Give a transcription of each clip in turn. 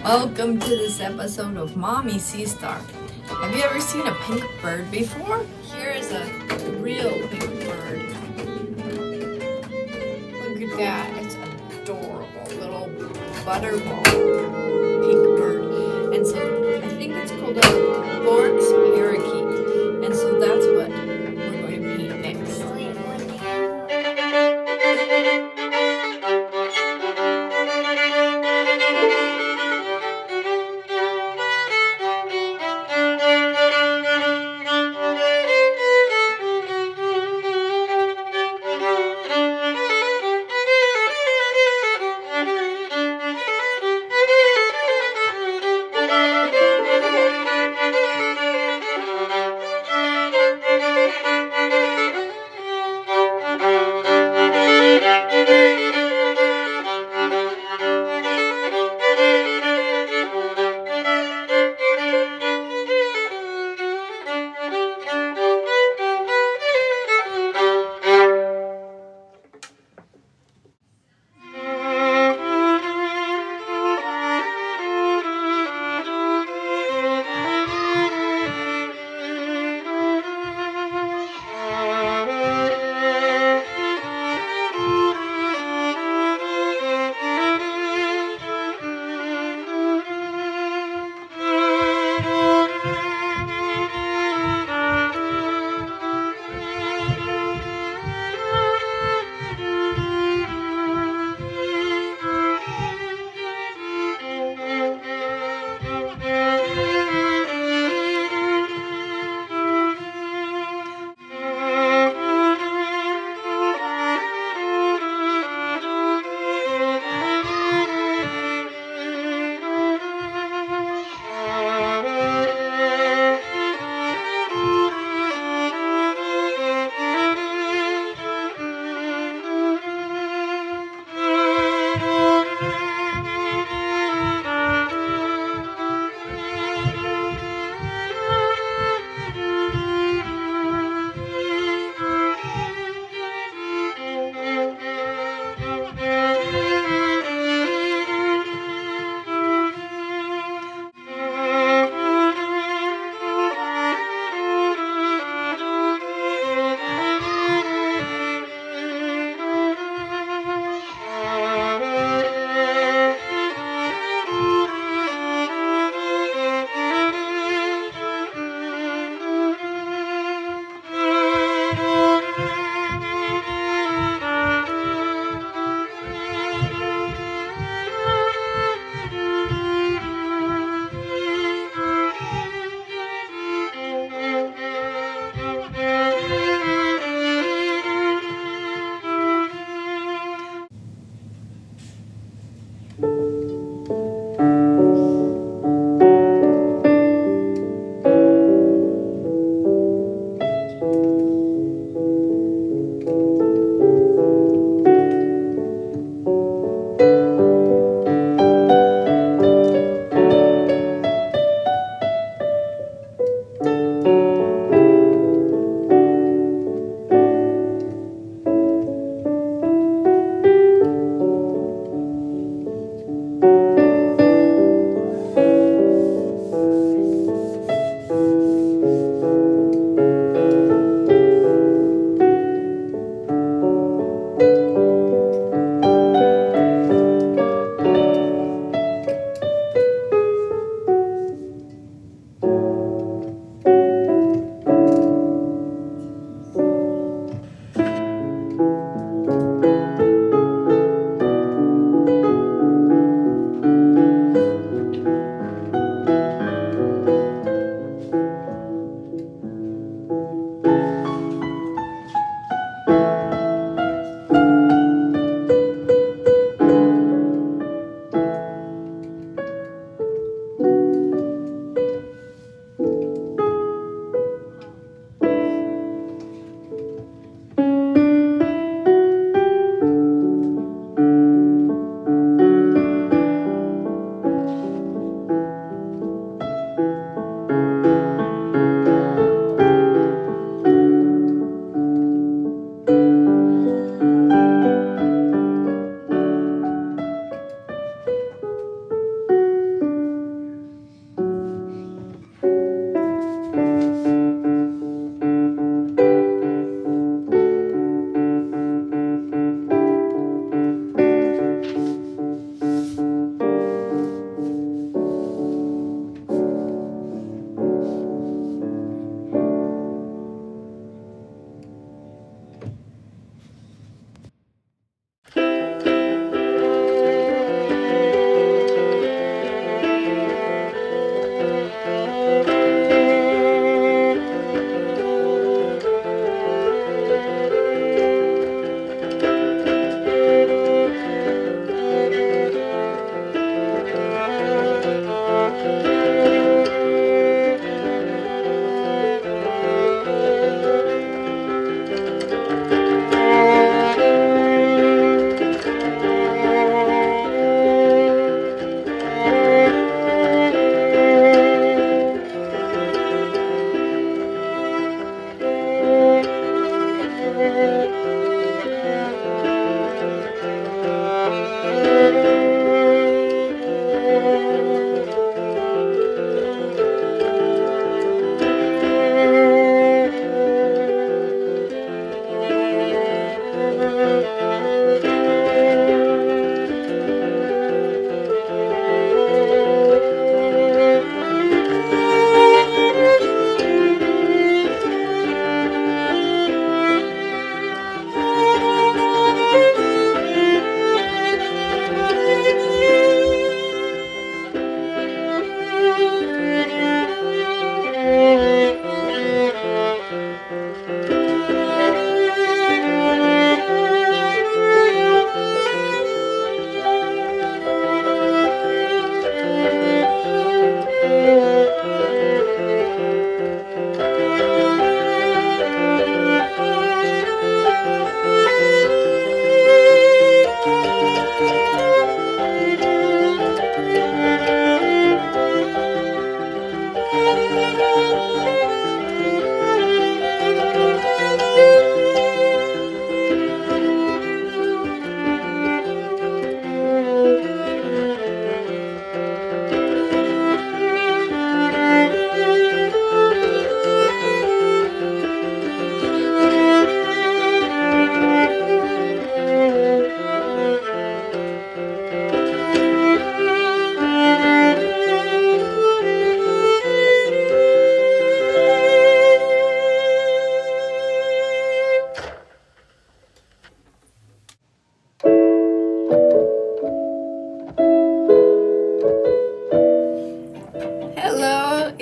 Welcome to this episode of Mommy Sea Star. Have you ever seen a pink bird before? Here is a real pink bird. Look at that. It's adorable. Little butterball pink bird. And so I think it's called a Bork's parakeet. And so that's what we're going to paint next.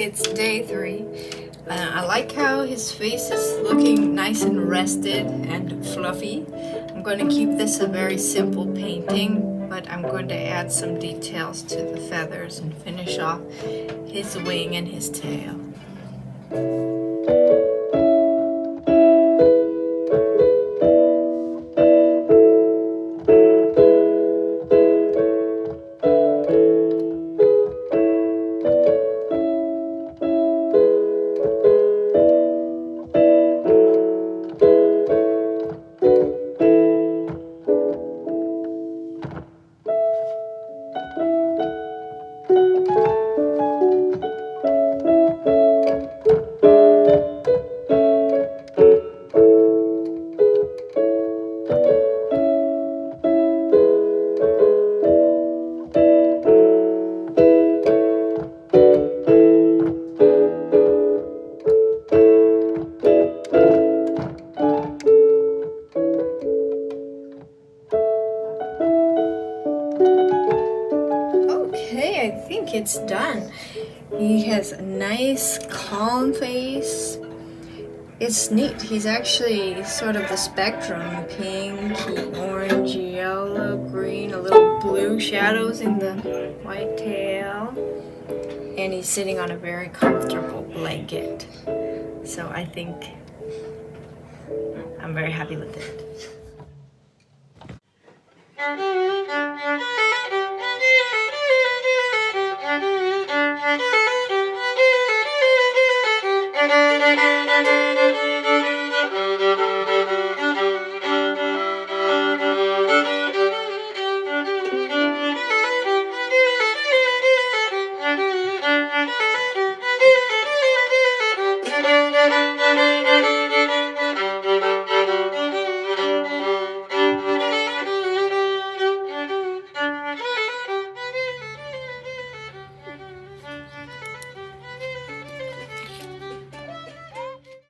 It's day 3. I like how his face is looking nice and rested and fluffy. I'm going to keep this a very simple painting, but I'm going to add some details to the feathers and finish off his wing and his tail. Okay, I think it's done. He has a nice, calm face. It's neat. He's actually sort of the spectrum. Pink, orange, yellow, green, a little blue shadows in the white tail. And he's sitting on a very comfortable blanket. So I think I'm very happy with it.